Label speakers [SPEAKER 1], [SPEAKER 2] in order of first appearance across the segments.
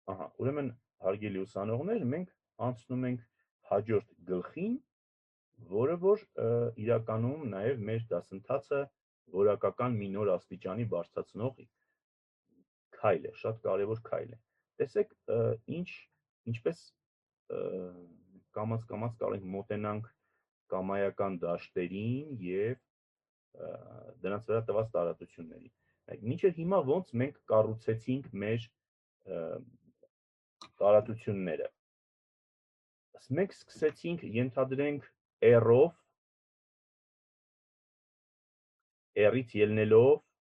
[SPEAKER 1] Ահա, ուրեմն հարգելի ուսանողներ, մենք անցնում ենք հաջորդ գլխին, որը որ իրականում նաև մեր դասընթացը որակական մի նոր աստիճանի բարձրացնող քայլ է, շատ կարևոր քայլ է։ Տեսեք, ինչպես կամաց կարող ենք մոտենանք կամայական դաշտերին եւ դրանց վրա տված տարածությունների։ Մինչև հիմա ոնց մենք կառուցեցինք մեր տարածությունները։ Մենք սկսեցինք ենթադրենք R-ով, R-ից ելնելով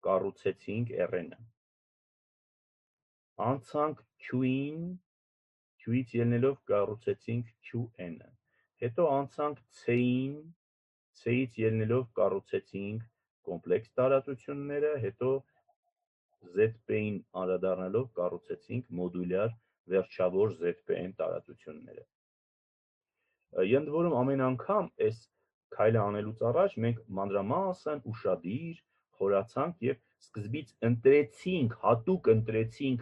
[SPEAKER 1] կառուցեցինք R-ը։ Անցանք Q-ին, Q-ից ելնելով կառուցեցինք Q-ը։ Հետո անցանք C-ին, C-ից ելնելով կառուցեցինք կոմպլեքս տարածությունները, հետո ZP-ին անդրադառնալով կառուցեցինք մոդուլյար վերջավոր ZPN տարածությունները։ Ընդ որում ամեն անգամ այս քայլը անելուց առաջ մենք մանրամասն ուշադիր խորացանք եւ սկզբից ընտրեցինք, հատուկ ընտրեցինք,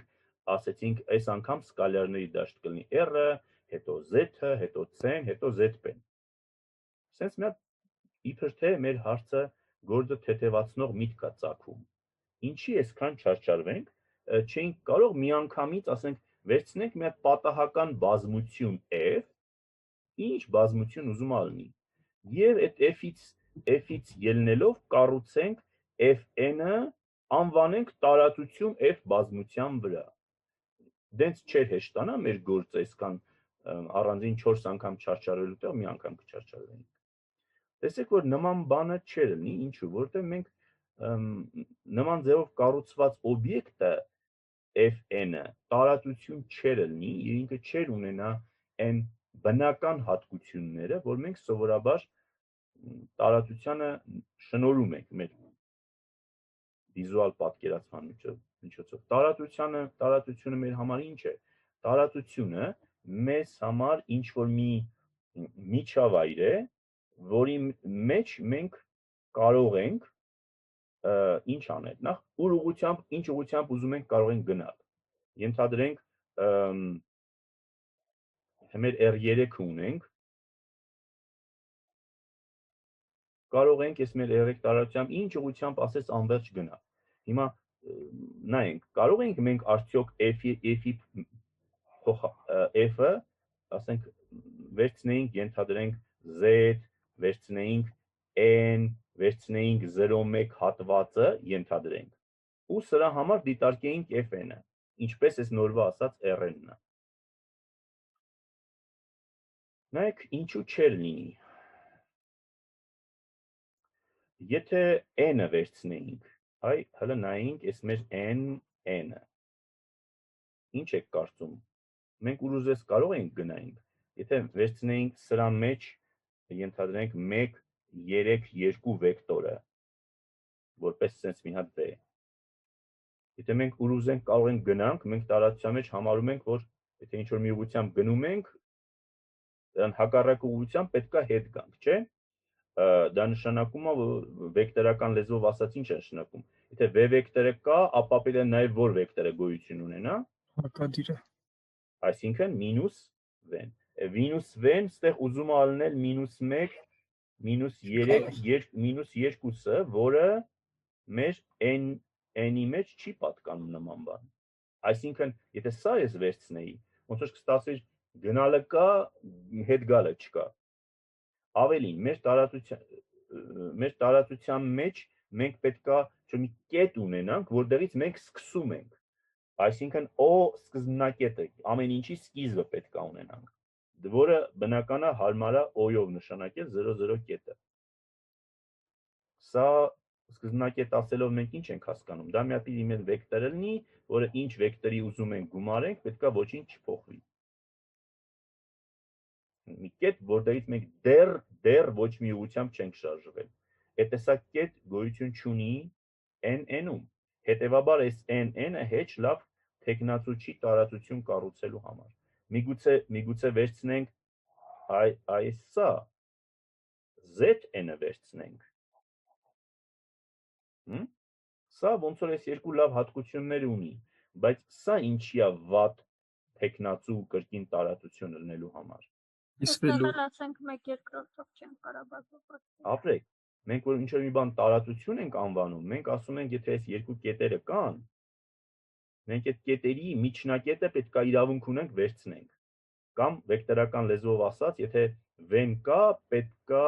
[SPEAKER 1] ասեցինք այս անգամ սկալյարների դաշտ կլինի R-ը, հետո Z-ը, հետո C-ն, հետո ZP-ն։ Սենց մի հատ իբր թե մեր հարցը գործը թեթևացնող միտք է ծագում։ Ինչի այսքան չարչարվենք, չէինք կարող միանգամից, ասենք, վերցնենք մի հատ պատահական բազմություն F, ինչ բազմություն ուզում ալնի, եւ այդ F-ից ելնելով կառուցենք Fn-ը, անվանենք տարածություն F բազմության վրա։ Դենց չէր հեշտանա մեր գործը այսքան առանձին 4 անգամ չարչարվելու տեղ մի անգամ կչարչարվենք։ Տեսեք, որ նման բանը չէր լինի, ինչու, որովհետեւ մենք նման ձևով կառուցված օբյեկտը Fn-ը տարածություն չէր լինի, եւ ինքը չէր ունենա այն բնական հատկությունները, որ մենք սովորաբար տարածությանը շնորհում ենք մեր վիզուալ պատկերացման միջոցով։ Տարածությունը մեր համար ինչ է։ Տարածությունը մեզ համար ինչ որ մի միջավայր է, որի մեջ մենք կարող ենք ինչ անել։ Նախ ինչ ուղղությամբ ուզում ենք կարող ենք գնալ։ Ենթադրենք մեր R3 ունենք, կարող ենք այս մեր R3 տարածությամբ ինչ ուղղությամբ ասես անverջ գնալ։ Հիմա նայենք, կարող ենք մենք արդյոք F-ը, ասենք, վերցնեինք, ենթադրենք Z, վերցնեինք N, վերցնեինք 0,1 հատվածը, ենթադրենք, ու սրա համար դիտարկեինք Fn-ը, ինչպես այս նորվա ասած Rn-ն է։ Նայեք, ինչու չէր լինի։ Եթե N-ը վերցնեինք, այ հələ նայենք այս մեր N-ը։ Ինչ եք կարծում։ Մենք ուզես կարող ենք գնայինք, եթե վերցնեինք սրա մեջ, ենթադրենք 1, 3, 2 վեկտորը, որպես սենց մի հատ B։ Եթե մենք ուզենք կարող ենք գնանք, մենք տարածության մեջ համարում ենք, որ եթե ինչ-որ մի ուղղությամբ գնում ենք, դրան հակառակ ուղղությամբ պետք է հետ գանք, չէ՞։ Դա նշանակում է, վեկտորական լեզվով ասած ինչ է նշանակում։ Եթե V վեկտորը կա, ապա պետք է նաև որ վեկտորը գոյություն ունենա։
[SPEAKER 2] Հակադիրը։
[SPEAKER 1] Այսինքն մինուս V-ն։ Մինուս V-ն ստեղ ուզում է ալնել -1, -3, -2-ը, որը մեր N-ի մեջ չի պատկանում նման բան։ Այսինքն, եթե սա ես վերցնեի, ոնց որ կստացվի գնալը կա, հետ գալը չկա։ Ավելին, մեր տարածության մեջ մենք պետքա մի կետ ունենանք, որտեղից մենք սկսում ենք։ Այսինքն O սկզբնակետը, ամեն ինչի սկիզբը պետք է ունենանք, որը բնական է հարմար է O-ով նշանակել 0,0 կետը։ Սա սկզբնակետ ասելով մենք ինչ ենք հասկանում։ Դա մի հատ մեր վեկտորը լինի, որը ինչ վեկտորի ուզում ենք գումարենք, պետքա ոչինչ չփոխվի։ Մի կետ, որտեղից մենք դեռ ոչ մի ուղղությամբ չենք շարժվել։ Այդ տեսակ կետ գոյություն չունի N-ում։ Հետևաբար այս N-ը հեչ լավ թեկնածու չի տարածություն կառուցելու համար։ Միգուցե վերցնենք սա ZN-ը վերցնենք։ Սա ոնց որ այս երկու լավ հատկություններ ունի, բայց սա ինչի է վատ տեխնացու կրկին տարածություն լնելու համար։
[SPEAKER 2] Իսվելու
[SPEAKER 3] ասենք 1/2-ով չեն կարող բացատրել։
[SPEAKER 1] Ապրեք, մենք որ ինչ-որ մի բան տարածություն ենք անվանում, մենք ասում ենք, եթե այս երկու կետերը կան, մենք այդ կետերի միջնակետը պետք է իրավունք ունենք վերցնենք։ Կամ վեկտորական լեզվով ասած, եթե v-ն կա, պետք է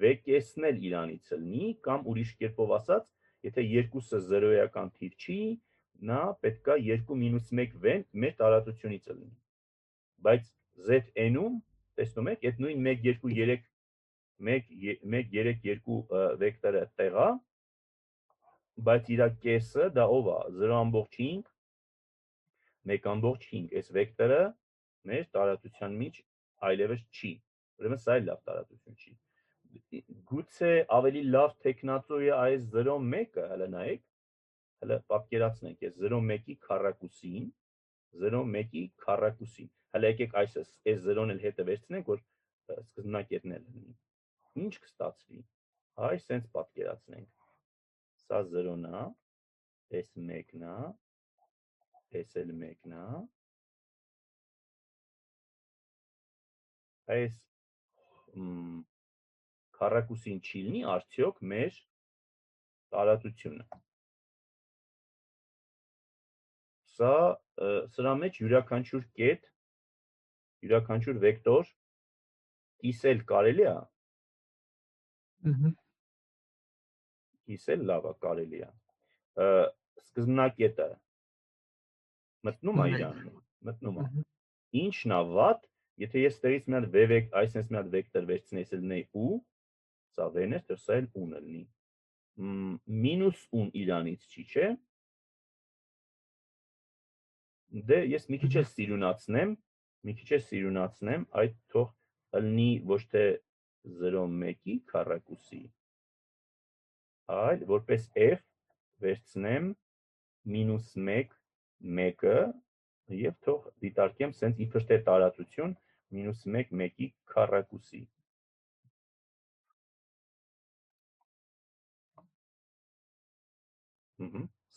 [SPEAKER 1] v-կեսնել իրանից լինի, կամ ուրիշ կերպով ասած, եթե երկուսը զրոյական թիվ չի, նա պետք է 2 մինուս 1 v-ն մեր տարածությունից լինի։ Բայց zn-ում, տեսնում եք, այդ նույն 1 2 3 1 3 2 վեկտորը տեղ է, բայց իր կեսը դա ով է 0.5 1.5 այս վեկտորը մեր տարածության մեջ այլևս չի, ուրեմն սա էլ լավ տարածություն չի։ Գուցե ավելի լավ տեխնացու է այս 0.1-ը, հələ նայեք, հələ պատկերացնենք այս 0.1-ի քառակուսին, 0.1-ի քառակուսին։ Հələ եկեք այս 0-ն էլ հետը վերցնենք, որ սկզբնակետն էլ լինի։ Ինչ կստացվի։ Այ սենց պատկերացնենք։ Սա 0-ն է, այս 1-ն է, այս էլ 1-ն է։ Այս քառակուսին չի լինի արդյոք մեր տարածությունը։ Սրա մեջ յուրաքանչյուր կետ, յուրաքանչյուր վեկտոր կիսել կարելի է։ Կիսել լավ է, կարելի է։ Սկզբնակետը մտնում է իրան, մտնում է։ Ինչն է վատ, եթե ես ստերից մի հատ v այսպես մի հատ վեկտոր վերցնեի, լինեի u, սա v-ն է, սա էլ u-ն լինի։ Մինուս u-ն իրանից չի, չէ։ Դե ես մի քիչ սիրունացնեմ, այդ թող լինի ոչ թե 0.1-ի քառակուսի, այլ որպես f վերցնեմ մինուս 1 1-ը եւ թող դիտարկեմ սենց իբր թե տարածություն մինուս 1 1-ի քառակուսի։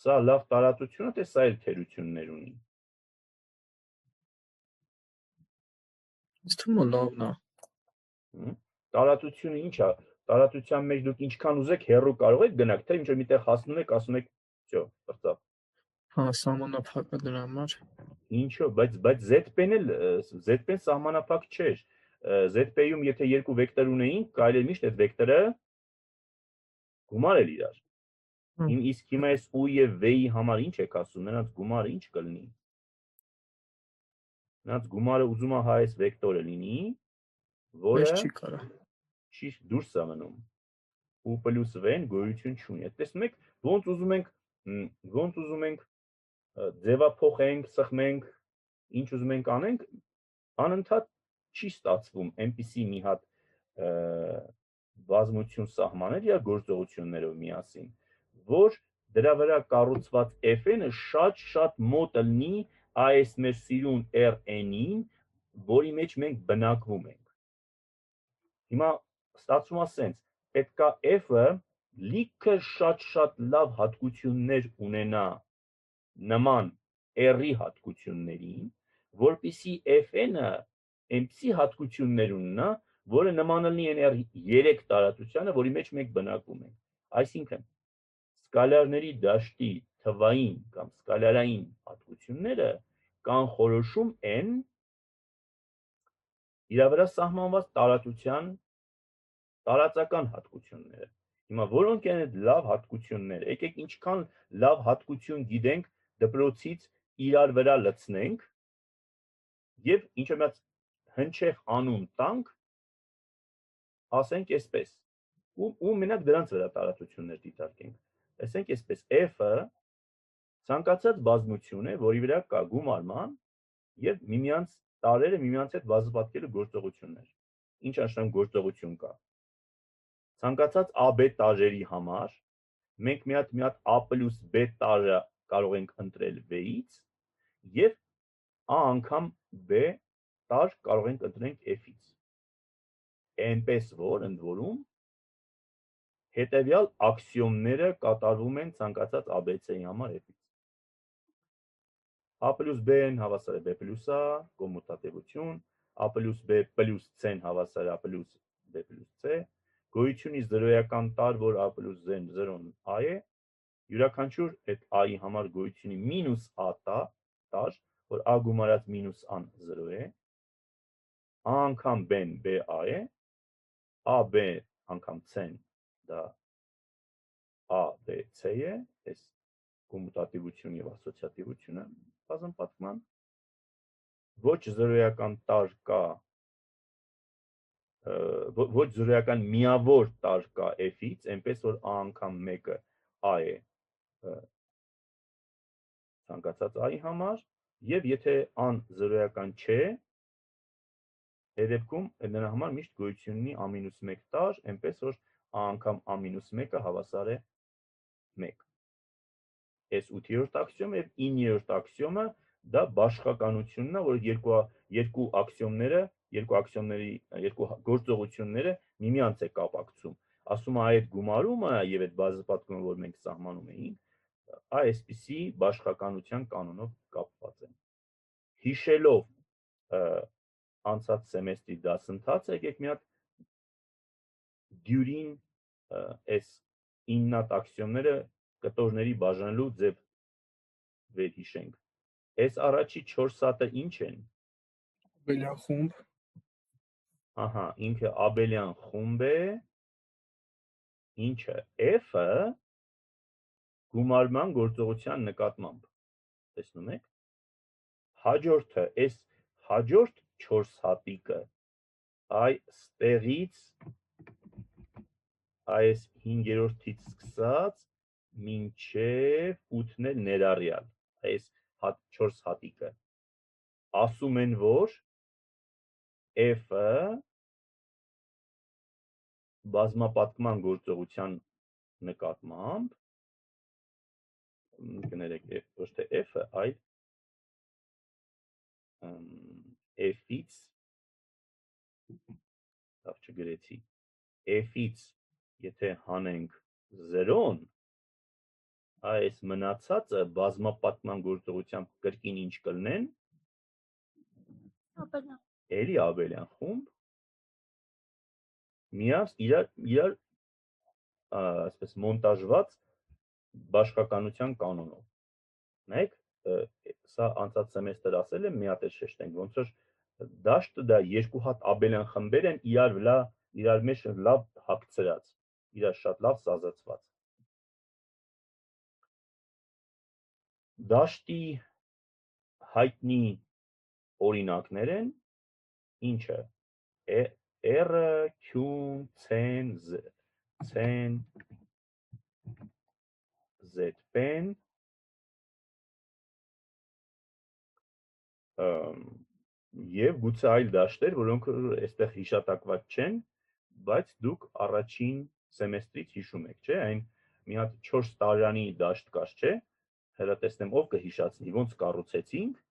[SPEAKER 1] Սա լավ տարածություն է, թե սա էլ թերություններ ունի։
[SPEAKER 2] Ինձ թվում է լավն է։
[SPEAKER 1] Տարածությունը ինչ է։ Տարածության մեջ դուք ինչքան ուզեք հեռու կարող եք գնալ, թե ինչ որ միտեղ հասնում եք, ասում եք, «Всё, բրծավ»։
[SPEAKER 2] Հա, սահմանափակ է դրա համար։
[SPEAKER 1] Ինչո՞, բայց ZP-ն սահմանափակ չէր։ ZP-ում եթե երկու վեկտոր ունեին, կարելի է միշտ այդ վեկտորը գումարել իրար։ Իսկ հիմա այս u եւ v-ի համար ինչ եք ասում, նրանց գումարը ինչ կլինի։ Նրանց գումարը ուզում է այս վեկտորը լինի, որը
[SPEAKER 2] չի կարա։
[SPEAKER 1] Չի դուրս է մնում։ U + v-ն գոյություն չունի։ Տեսնում եք, ոնց ուզում ենք ձևափոխենք, սխմենք, ինչ ուզում ենք անենք, անընդհատ չի ստացվում այնպիսի մի հատ բազմություն սահմանել իր գործողություններով միասին, որ դրա վրա կառուցված f-ը շատ մոտ լինի այս մեր սիրուն Rn-ին, որի մեջ մենք բնակվում ենք։ Հիմա ստացվում է սենց, պետք է f-ը լիքը շատ լավ հատկություններ ունենա նման R-ի հատկություններին, որպիսի fn-ը այնպիսի հատկություններ ունենա, որը նման լինի այն 3 տարածությանը, որի մեջ մենք բնակվում ենք։ Այսինքն, սկալարների դաշտի թվային կամ սկալարային հատկությունները կանխորոշում են իր վրա սահմանված տարածության տարածական հատկությունները։ Հիմա որոնք են այդ լավ հատկությունները։ Եկեք ինչքան լավ հատկություն գիտենք դպրոցից իրար վրա լցնենք եւ ինչ-որ մի հնչեղ անուն տանք, ասենք այսպես, ու մենակ դրանց վրա տարածություններ դիտարկենք։ Ասենք այսպես, f-ը ցանկացած բազմություն է, որի վրա կա գումարման եւ միմյանց տարրերը միմյանց հետ բազմապատկելու գործողություններ։ Ինչ անշան գործողություն կա։ Ցանկացած AB տարրերի համար մենք մի հատ A + B տարրը կարող ենք ընտրել V-ից եւ A անգամ B տարր կարող ենք ընտրենք F-ից։ Այնպես որ ընդ որում հետեւյալ աքսիոմները կատարվում են ցանկացած ABC-ի համար F-ից։ A plus B-ն հավասար է B plus A, կոմուտատիվություն, A plus B plus C-ն հավասար է A plus B plus C, գոյությունի զրոյական տար, որ A plus Z-ն 0-ն A է, յուրաքանչյուր այդ A-ի համար գոյությունի մինուս A տար, որ A գումարած մինուս A-ն 0 է, A անգամ B-ն BA է, AB անգամ C-ն դա ABC է, այս կոմուտատիվություն եւ ասոցիատիվությունը բազմապատկման, ոչ զրոյական տար կա, ոչ զրոյական միավոր տար կա F-ից, այնպես որ A անգամ 1-ը A է ցանկացած A-ի համար, եւ եթե A-ն զրոյական չէ, այդ դեպքում նրա համար միշտ գոյություն ունի A-1 տար, այնպես որ A անգամ A-1-ը հավասար է 1։ Այս 8-րդ աքսիոմը եւ 9-րդ աքսիոմը դա բաշխականությունն է, որ երկու գործողությունները միմյանց է կապակցում։ Ասում է այդ գումարումը եւ այդ բազմապատկումը, որ մենք սահմանում էինք, այսպիսի բաշխականության կանոնով կապված են։ Հիշելով անցած սեմեստրի դասընթացը, եկեք մի հատ դյուրին այս 9 հատ աքսիոմները կտորների բաժանելու ձև վերհիշենք։ Այս առաջի 4 հատը ինչ են։
[SPEAKER 2] Abelian խումբ։
[SPEAKER 1] Ահա, ինքը Abelian խումբ է, ինչը F-ը գումարման գործողության նկատմամբ։ Տեսնում եք։ Հաջորդը, այս հաջորդ 4 հատիկը այստեղից այս 5-րդից սկսած մինչև 8-ն էլ ներառյալ, այս 4 հատիկը ասում են, որ F-ը բազմապատկման գործողության նկատմամբ, կներեք, ոչ թե F-ը, այլ F-ից, լավ չգրեցի, F-ից եթե հանենք 0-ն, այս մնացածը բազմապատկման գործողությամբ կրկին ինչ կլինեն, էլի Abelian խումբ, իրար այսպես մոնտաժված բաշխականության կանոնով։ Նայեք, սա անցած սեմեստր ասել եմ, մի հատ էլ շեշտենք, ոնց որ դաշտը դա երկու հատ Abelian խմբեր են իրար մեջ լավ հագցրած, իրար շատ լավ սազեցված։ Դաշտի հայտնի օրինակներ են, ինչը R, Q, C-ն, Z-ն, եւ գուցե այլ դաշտեր, որոնք այստեղ հիշատակված չեն, բայց դուք առաջին սեմեստրից հիշում եք, չէ՞, այն մի հատ 4 տարյանի դաշտ կար, չէ՞, հələ տեսնեմ ով կհիշացնի, ոնց կառուցեցինք։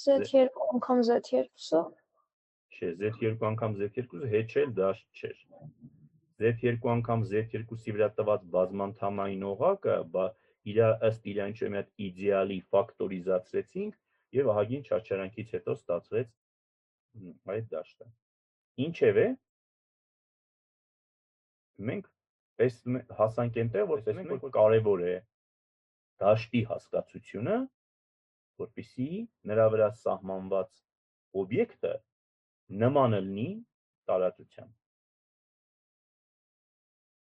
[SPEAKER 3] Z2 անգամ Z2-ը։
[SPEAKER 1] Չէ, Z2 անգամ Z2-ը հետ չէ, դաշտ չէր։ Z2 անգամ Z2-ի վրա տված բազմանդամային օղակը իր ըստ իր ինչ-որ մի հատ իդեալի ֆակտորիզացրեցինք եւ ահագին չարչարանքից հետո ստացվեց այդ դաշտը։ Ինչևէ, մենք հասանք այնտեղ, որ տեսնում ենք, որ կարևոր է դաշտի հասկացությունը, որպեսզի նրա վրա սահմանված օբյեկտը նման լինի տարածությամբ։